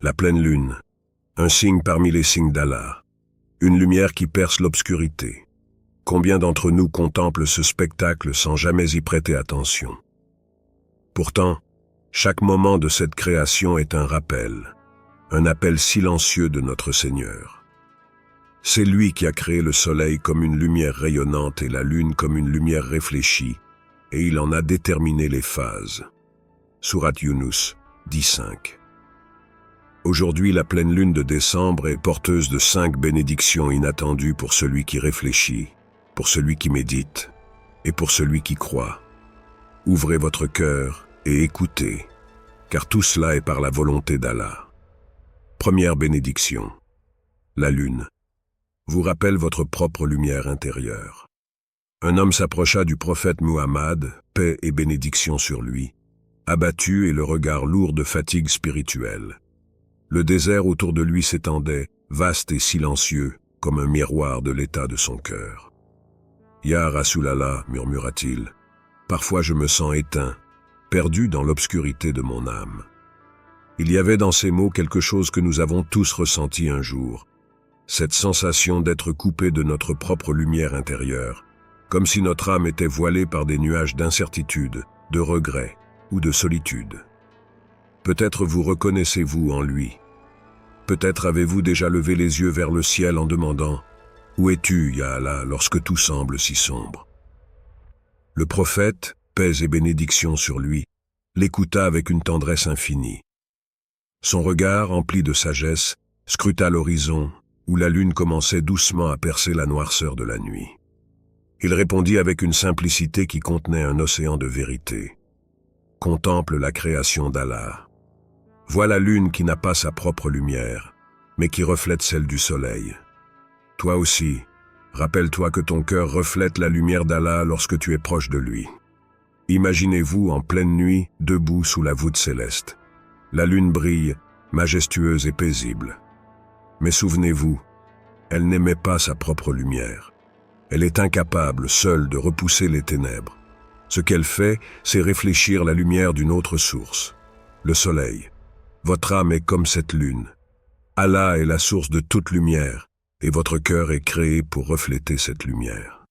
La pleine lune, un signe parmi les signes d'Allah, une lumière qui perce l'obscurité. Combien d'entre nous contemplent ce spectacle sans jamais y prêter attention? Pourtant, chaque moment de cette création est un rappel, un appel silencieux de notre Seigneur. C'est lui qui a créé le soleil comme une lumière rayonnante et la lune comme une lumière réfléchie, et il en a déterminé les phases. Sourate Yunus 10.5. Aujourd'hui, la pleine lune de décembre est porteuse de 5 bénédictions inattendues pour celui qui réfléchit, pour celui qui médite et pour celui qui croit. Ouvrez votre cœur et écoutez, car tout cela est par la volonté d'Allah. Première bénédiction. La lune vous rappelle votre propre lumière intérieure. Un homme s'approcha du prophète Muhammad, paix et bénédiction sur lui, abattu et le regard lourd de fatigue spirituelle. Le désert autour de lui s'étendait, vaste et silencieux, comme un miroir de l'état de son cœur. « Ya Rasulallah » murmura-t-il, « parfois je me sens éteint, perdu dans l'obscurité de mon âme. » Il y avait dans ces mots quelque chose que nous avons tous ressenti un jour, cette sensation d'être coupé de notre propre lumière intérieure, comme si notre âme était voilée par des nuages d'incertitude, de regret ou de solitude. Peut-être vous reconnaissez-vous en lui. Peut-être avez-vous déjà levé les yeux vers le ciel en demandant « Où es-tu, Ya Allah, lorsque tout semble si sombre ?» Le prophète, paix et bénédiction sur lui, l'écouta avec une tendresse infinie. Son regard, empli de sagesse, scruta l'horizon, où la lune commençait doucement à percer la noirceur de la nuit. Il répondit avec une simplicité qui contenait un océan de vérité. « Contemple la création d'Allah. Vois la lune qui n'a pas sa propre lumière, mais qui reflète celle du soleil. Toi aussi, rappelle-toi que ton cœur reflète la lumière d'Allah lorsque tu es proche de lui. Imaginez-vous en pleine nuit, debout sous la voûte céleste. La lune brille, majestueuse et paisible. Mais souvenez-vous, elle n'émet pas sa propre lumière. Elle est incapable, seule, de repousser les ténèbres. Ce qu'elle fait, c'est réfléchir la lumière d'une autre source, le soleil. Votre âme est comme cette lune. Allah est la source de toute lumière, et votre cœur est créé pour refléter cette lumière.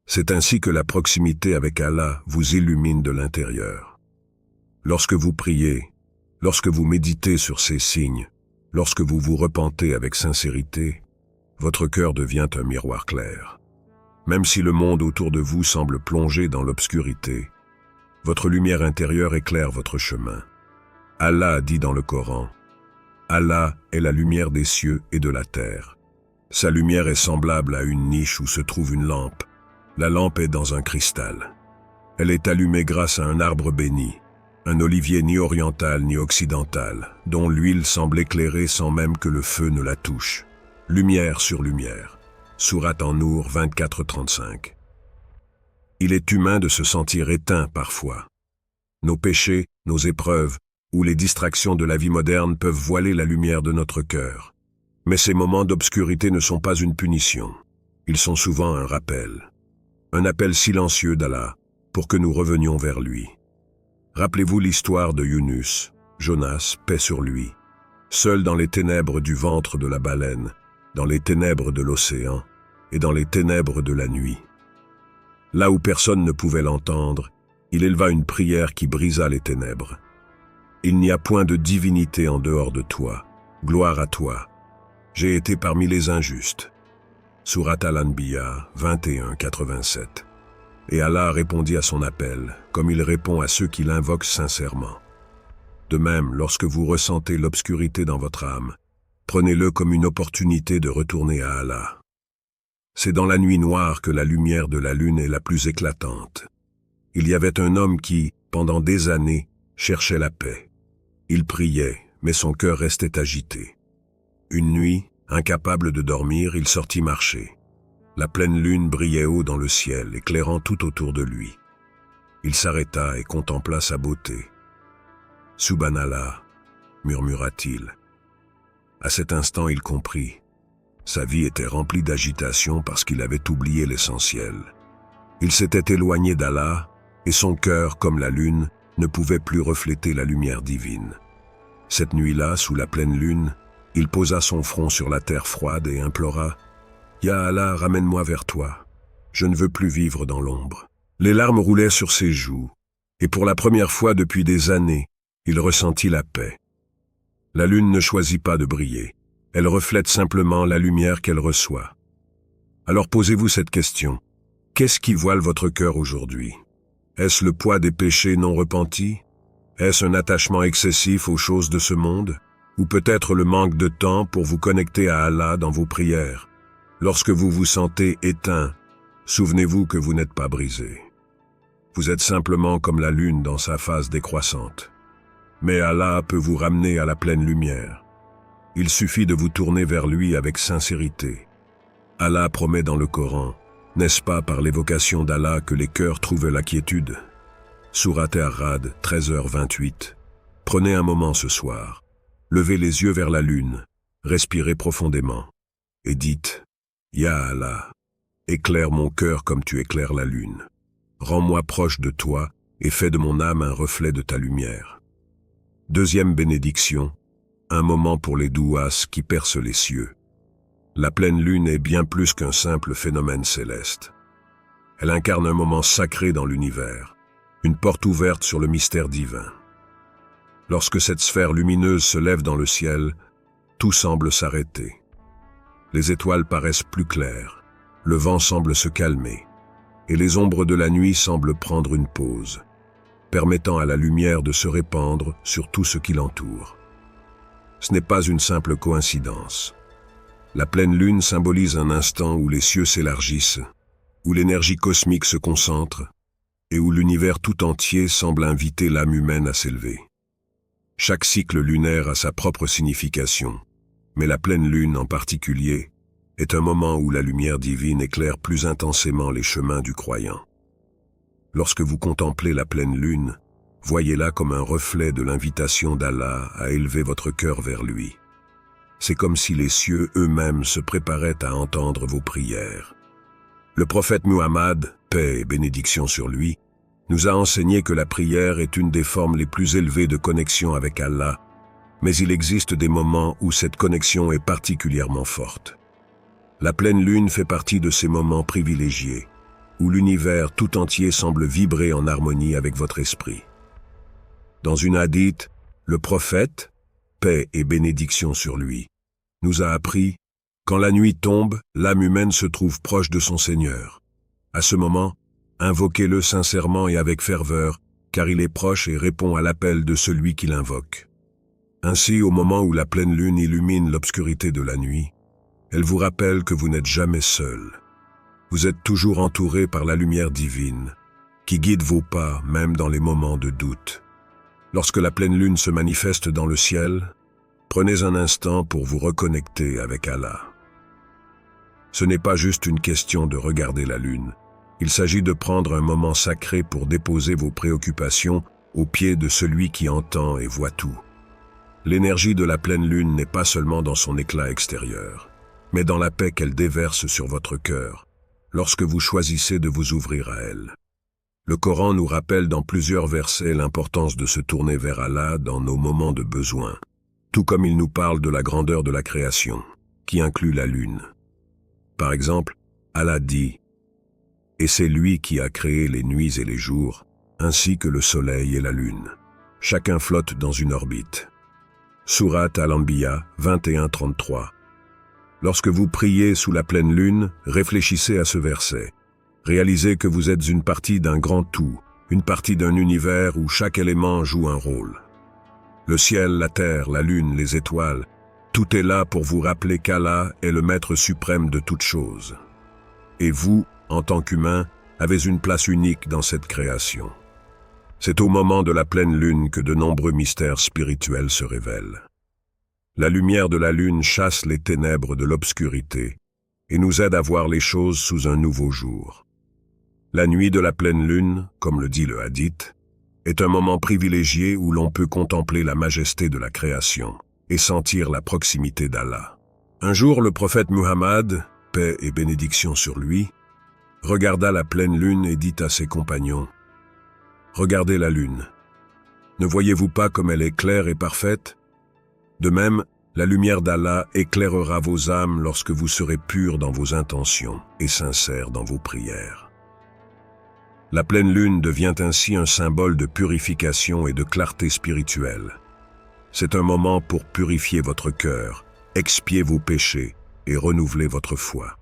C'est ainsi que la proximité avec Allah vous illumine de l'intérieur. Lorsque vous priez, lorsque vous méditez sur ces signes, lorsque vous vous repentez avec sincérité, votre cœur devient un miroir clair. Même si le monde autour de vous semble plongé dans l'obscurité, votre lumière intérieure éclaire votre chemin. Allah dit dans le Coran, « Allah est la lumière des cieux et de la terre. Sa lumière est semblable à une niche où se trouve une lampe. La lampe est dans un cristal. Elle est allumée grâce à un arbre béni, un olivier ni oriental ni occidental, dont l'huile semble éclairer sans même que le feu ne la touche. Lumière sur lumière. » Sourate An-Nour 24-35. Il est humain de se sentir éteint parfois. Nos péchés, nos épreuves, ou les distractions de la vie moderne peuvent voiler la lumière de notre cœur. Mais ces moments d'obscurité ne sont pas une punition. Ils sont souvent un appel silencieux d'Allah, pour que nous revenions vers lui. Rappelez-vous l'histoire de Yunus, Jonas, paix sur lui, seul dans les ténèbres du ventre de la baleine, dans les ténèbres de l'océan et dans les ténèbres de la nuit. Là où personne ne pouvait l'entendre, il éleva une prière qui brisa les ténèbres. Il n'y a point de divinité en dehors de toi. Gloire à toi. J'ai été parmi les injustes. Sourate Al-Anbiya 21-87. Et Allah répondit à son appel, comme il répond à ceux qui l'invoquent sincèrement. De même, lorsque vous ressentez l'obscurité dans votre âme, prenez-le comme une opportunité de retourner à Allah. C'est dans la nuit noire que la lumière de la lune est la plus éclatante. Il y avait un homme qui, pendant des années, cherchait la paix. Il priait, mais son cœur restait agité. Une nuit, incapable de dormir, il sortit marcher. La pleine lune brillait haut dans le ciel, éclairant tout autour de lui. Il s'arrêta et contempla sa beauté. « Subhanallah » murmura-t-il. À cet instant, il comprit. Sa vie était remplie d'agitation parce qu'il avait oublié l'essentiel. Il s'était éloigné d'Allah, et son cœur, comme la lune, ne pouvait plus refléter la lumière divine. Cette nuit-là, sous la pleine lune, il posa son front sur la terre froide et implora « Ya Allah, ramène-moi vers toi. Je ne veux plus vivre dans l'ombre. » Les larmes roulaient sur ses joues, et pour la première fois depuis des années, il ressentit la paix. La lune ne choisit pas de briller. Elle reflète simplement la lumière qu'elle reçoit. Alors posez-vous cette question. Qu'est-ce qui voile votre cœur aujourd'hui? Est-ce le poids des péchés non repentis? Est-ce un attachement excessif aux choses de ce monde? Ou peut-être le manque de temps pour vous connecter à Allah dans vos prières? Lorsque vous vous sentez éteint, souvenez-vous que vous n'êtes pas brisé. Vous êtes simplement comme la lune dans sa phase décroissante. Mais Allah peut vous ramener à la pleine lumière. Il suffit de vous tourner vers lui avec sincérité. Allah promet dans le Coran, n'est-ce pas par l'évocation d'Allah que les cœurs trouvent la quiétude? Sourate Ar-Ra'd, 13h28. Prenez un moment ce soir. Levez les yeux vers la lune, respirez profondément et dites « Ya Allah, éclaire mon cœur comme tu éclaires la lune. Rends-moi proche de toi et fais de mon âme un reflet de ta lumière. » Deuxième bénédiction, un moment pour les douas qui percent les cieux. La pleine lune est bien plus qu'un simple phénomène céleste. Elle incarne un moment sacré dans l'univers, une porte ouverte sur le mystère divin. Lorsque cette sphère lumineuse se lève dans le ciel, tout semble s'arrêter. Les étoiles paraissent plus claires, le vent semble se calmer, et les ombres de la nuit semblent prendre une pause, permettant à la lumière de se répandre sur tout ce qui l'entoure. Ce n'est pas une simple coïncidence. La pleine lune symbolise un instant où les cieux s'élargissent, où l'énergie cosmique se concentre, et où l'univers tout entier semble inviter l'âme humaine à s'élever. Chaque cycle lunaire a sa propre signification, mais la pleine lune en particulier est un moment où la lumière divine éclaire plus intensément les chemins du croyant. Lorsque vous contemplez la pleine lune, voyez-la comme un reflet de l'invitation d'Allah à élever votre cœur vers lui. C'est comme si les cieux eux-mêmes se préparaient à entendre vos prières. Le prophète Muhammad, paix et bénédiction sur lui, nous a enseigné que la prière est une des formes les plus élevées de connexion avec Allah, mais il existe des moments où cette connexion est particulièrement forte. La pleine lune fait partie de ces moments privilégiés, où l'univers tout entier semble vibrer en harmonie avec votre esprit. Dans une hadith, le prophète, paix et bénédiction sur lui, nous a appris « Quand la nuit tombe, l'âme humaine se trouve proche de son Seigneur. À ce moment, invoquez-le sincèrement et avec ferveur, car il est proche et répond à l'appel de celui qui l'invoque. » Ainsi, au moment où la pleine lune illumine l'obscurité de la nuit, elle vous rappelle que vous n'êtes jamais seul. Vous êtes toujours entouré par la lumière divine, qui guide vos pas même dans les moments de doute. Lorsque la pleine lune se manifeste dans le ciel, prenez un instant pour vous reconnecter avec Allah. Ce n'est pas juste une question de regarder la lune. Il s'agit de prendre un moment sacré pour déposer vos préoccupations aux pieds de celui qui entend et voit tout. L'énergie de la pleine lune n'est pas seulement dans son éclat extérieur, mais dans la paix qu'elle déverse sur votre cœur, lorsque vous choisissez de vous ouvrir à elle. Le Coran nous rappelle dans plusieurs versets l'importance de se tourner vers Allah dans nos moments de besoin, tout comme il nous parle de la grandeur de la création, qui inclut la lune. Par exemple, Allah dit « Et c'est lui qui a créé les nuits et les jours, ainsi que le soleil et la lune. Chacun flotte dans une orbite. » Sourate Al-Anbiya 21-33. Lorsque vous priez sous la pleine lune, réfléchissez à ce verset. Réalisez que vous êtes une partie d'un grand tout, une partie d'un univers où chaque élément joue un rôle. Le ciel, la terre, la lune, les étoiles, tout est là pour vous rappeler qu'Allah est le maître suprême de toutes choses. Et vous, en tant qu'humain, avez une place unique dans cette création. C'est au moment de la pleine lune que de nombreux mystères spirituels se révèlent. La lumière de la lune chasse les ténèbres de l'obscurité et nous aide à voir les choses sous un nouveau jour. La nuit de la pleine lune, comme le dit le hadith, est un moment privilégié où l'on peut contempler la majesté de la création et sentir la proximité d'Allah. Un jour, le prophète Muhammad, paix et bénédiction sur lui, regarda la pleine lune et dit à ses compagnons « Regardez la lune. Ne voyez-vous pas comme elle est claire et parfaite? De même, la lumière d'Allah éclairera vos âmes lorsque vous serez purs dans vos intentions et sincères dans vos prières. La pleine lune devient ainsi un symbole de purification et de clarté spirituelle. C'est un moment pour purifier votre cœur, expier vos péchés et renouveler votre foi.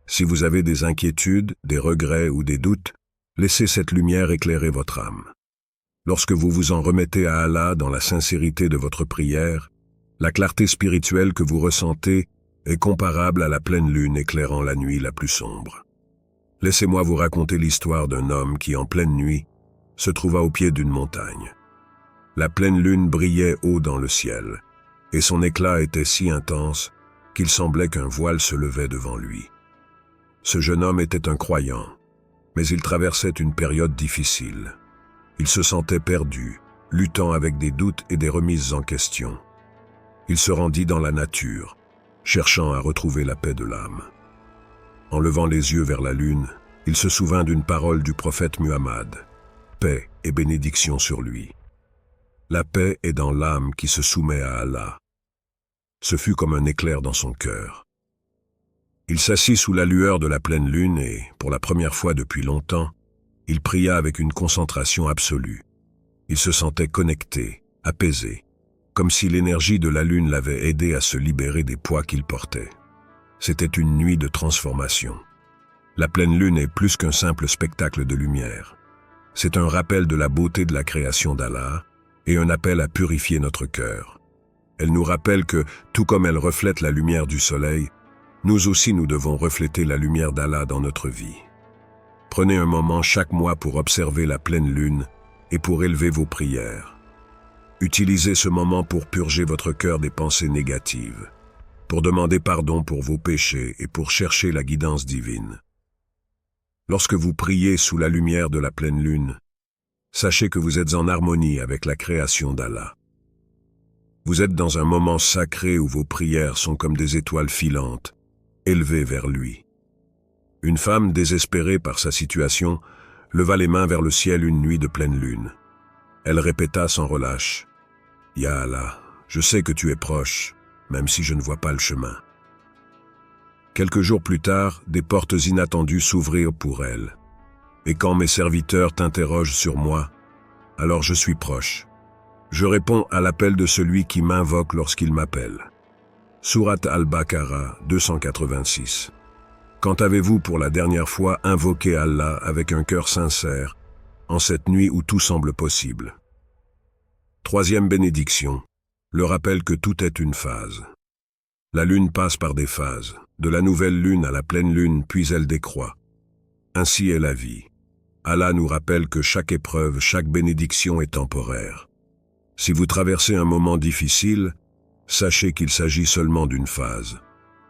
Si vous avez des inquiétudes, des regrets ou des doutes, laissez cette lumière éclairer votre âme. Lorsque vous vous en remettez à Allah dans la sincérité de votre prière, la clarté spirituelle que vous ressentez est comparable à la pleine lune éclairant la nuit la plus sombre. Laissez-moi vous raconter l'histoire d'un homme qui, en pleine nuit, se trouva au pied d'une montagne. La pleine lune brillait haut dans le ciel, et son éclat était si intense qu'il semblait qu'un voile se levait devant lui. Ce jeune homme était un croyant, mais il traversait une période difficile. Il se sentait perdu, luttant avec des doutes et des remises en question. Il se rendit dans la nature, cherchant à retrouver la paix de l'âme. En levant les yeux vers la lune, il se souvint d'une parole du prophète Muhammad, paix et bénédiction sur lui. La paix est dans l'âme qui se soumet à Allah. Ce fut comme un éclair dans son cœur. Il s'assit sous la lueur de la pleine lune et, pour la première fois depuis longtemps, il pria avec une concentration absolue. Il se sentait connecté, apaisé, comme si l'énergie de la lune l'avait aidé à se libérer des poids qu'il portait. C'était une nuit de transformation. La pleine lune est plus qu'un simple spectacle de lumière. C'est un rappel de la beauté de la création d'Allah et un appel à purifier notre cœur. Elle nous rappelle que, tout comme elle reflète la lumière du soleil, nous aussi nous devons refléter la lumière d'Allah dans notre vie. Prenez un moment chaque mois pour observer la pleine lune et pour élever vos prières. Utilisez ce moment pour purger votre cœur des pensées négatives, pour demander pardon pour vos péchés et pour chercher la guidance divine. Lorsque vous priez sous la lumière de la pleine lune, sachez que vous êtes en harmonie avec la création d'Allah. Vous êtes dans un moment sacré où vos prières sont comme des étoiles filantes, élevées vers lui. Une femme désespérée par sa situation leva les mains vers le ciel une nuit de pleine lune. Elle répéta sans relâche, « Ya Allah, je sais que tu es proche, même si je ne vois pas le chemin. » Quelques jours plus tard, des portes inattendues s'ouvrirent pour elle. Et quand mes serviteurs t'interrogent sur moi, alors je suis proche. Je réponds à l'appel de celui qui m'invoque lorsqu'il m'appelle. Sourate Al-Baqarah 286. Quand avez-vous pour la dernière fois invoqué Allah avec un cœur sincère, en cette nuit où tout semble possible? Troisième bénédiction, le rappel que tout est une phase. La lune passe par des phases, de la nouvelle lune à la pleine lune, puis elle décroît. Ainsi est la vie. Allah nous rappelle que chaque épreuve, chaque bénédiction est temporaire. Si vous traversez un moment difficile, sachez qu'il s'agit seulement d'une phase.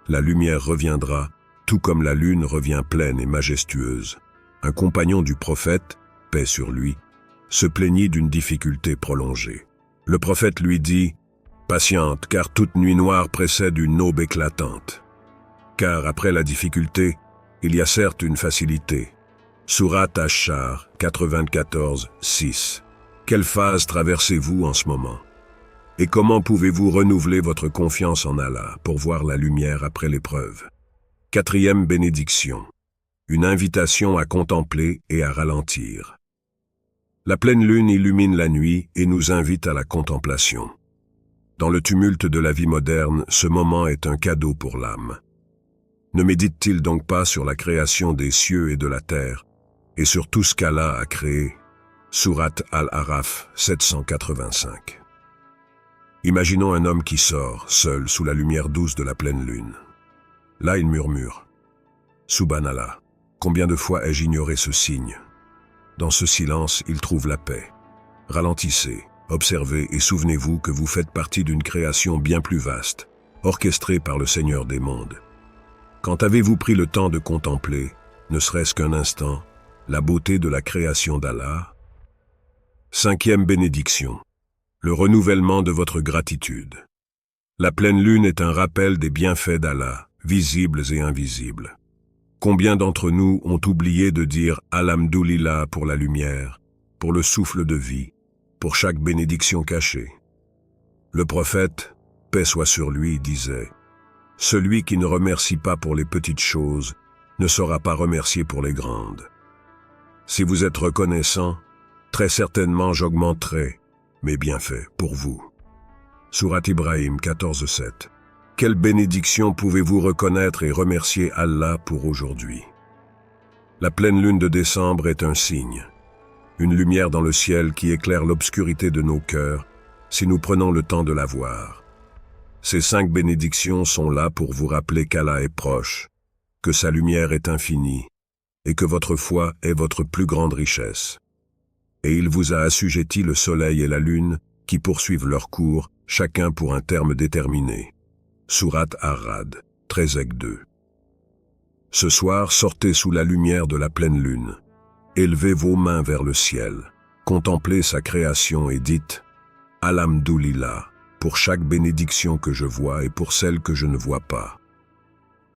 La lumière reviendra, tout comme la lune revient pleine et majestueuse. Un compagnon du prophète, paix sur lui, se plaignit d'une difficulté prolongée. Le prophète lui dit, « Patiente, car toute nuit noire précède une aube éclatante. Car après la difficulté, il y a certes une facilité. » Sourate Ash-Shar 94, 6. Quelle phase traversez-vous en ce moment? Et comment pouvez-vous renouveler votre confiance en Allah pour voir la lumière après l'épreuve? Quatrième bénédiction. Une invitation à contempler et à ralentir. La pleine lune illumine la nuit et nous invite à la contemplation. Dans le tumulte de la vie moderne, ce moment est un cadeau pour l'âme. Ne médite-t-il donc pas sur la création des cieux et de la terre, et sur tout ce qu'Allah a créé? Sourate Al-Araf 785. Imaginons un homme qui sort, seul, sous la lumière douce de la pleine lune. Là, il murmure, « Subhanallah, combien de fois ai-je ignoré ce signe ?» Dans ce silence, il trouve la paix. Ralentissez, observez et souvenez-vous que vous faites partie d'une création bien plus vaste, orchestrée par le Seigneur des mondes. Quand avez-vous pris le temps de contempler, ne serait-ce qu'un instant, la beauté de la création d'Allah? Cinquième bénédiction. Le renouvellement de votre gratitude. La pleine lune est un rappel des bienfaits d'Allah, visibles et invisibles. Combien d'entre nous ont oublié de dire « Alhamdoulilah » pour la lumière, pour le souffle de vie, pour chaque bénédiction cachée? Le prophète, paix soit sur lui, disait « Celui qui ne remercie pas pour les petites choses ne sera pas remercié pour les grandes. » Si vous êtes reconnaissant, très certainement j'augmenterai mes bienfaits pour vous. Sourate Ibrahim 14:7. Quelle bénédiction pouvez-vous reconnaître et remercier Allah pour aujourd'hui? La pleine lune de décembre est un signe, une lumière dans le ciel qui éclaire l'obscurité de nos cœurs si nous prenons le temps de la voir. Ces 5 bénédictions sont là pour vous rappeler qu'Allah est proche, que sa lumière est infinie et que votre foi est votre plus grande richesse. Et il vous a assujetti le soleil et la lune qui poursuivent leur cours, chacun pour un terme déterminé. Sourate Ar-Ra'd 13:2. Ce soir, sortez sous la lumière de la pleine lune. Élevez vos mains vers le ciel, contemplez sa création et dites « Alhamdoulilah » pour chaque bénédiction que je vois et pour celle que je ne vois pas.